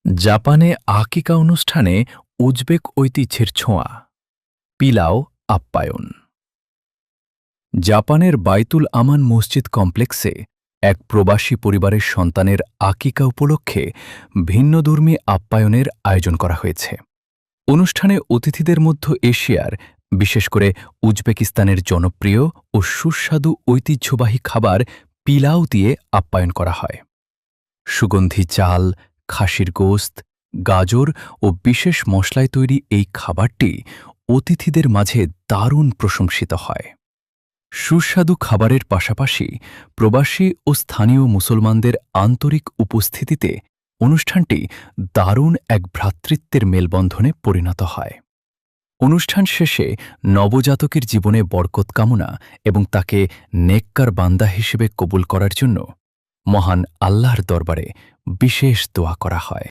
জাপানে আকিকা অনুষ্ঠানে উজবেক ঐতিহ্যের ছোঁয়া, পিলাও আপ্যায়ন। জাপানের বাইতুল আমান মসজিদ কমপ্লেক্সে এক প্রবাসী পরিবারের সন্তানের আকিকা উপলক্ষে ভিন্নধর্মী আপ্যায়নের আয়োজন করা হয়েছে। অনুষ্ঠানে অতিথিদের মধ্যে এশিয়ার, বিশেষ করে উজবেকিস্তানের জনপ্রিয় ও সুস্বাদু ঐতিহ্যবাহী খাবার পিলাও দিয়ে আপ্যায়ন করা হয়। সুগন্ধি চাল, খাসির গোশত, গাজর ও বিশেষ মশলায় তৈরি এই খাবারটি অতিথিদের মাঝে দারুণ প্রশংসিত হয়। সুস্বাদু খাবারের পাশাপাশি প্রবাসী ও স্থানীয় মুসলমানদের আন্তরিক উপস্থিতিতে অনুষ্ঠানটি দারুণ এক ভ্রাতৃত্বের মেলবন্ধনে পরিণত হয়। অনুষ্ঠান শেষে নবজাতকের জীবনে বরকত কামনা এবং তাকে নেককার বান্দা হিসেবে কবুল করার জন্য মহান আল্লাহর দরবারে বিশেষ দোয়া করা হয়।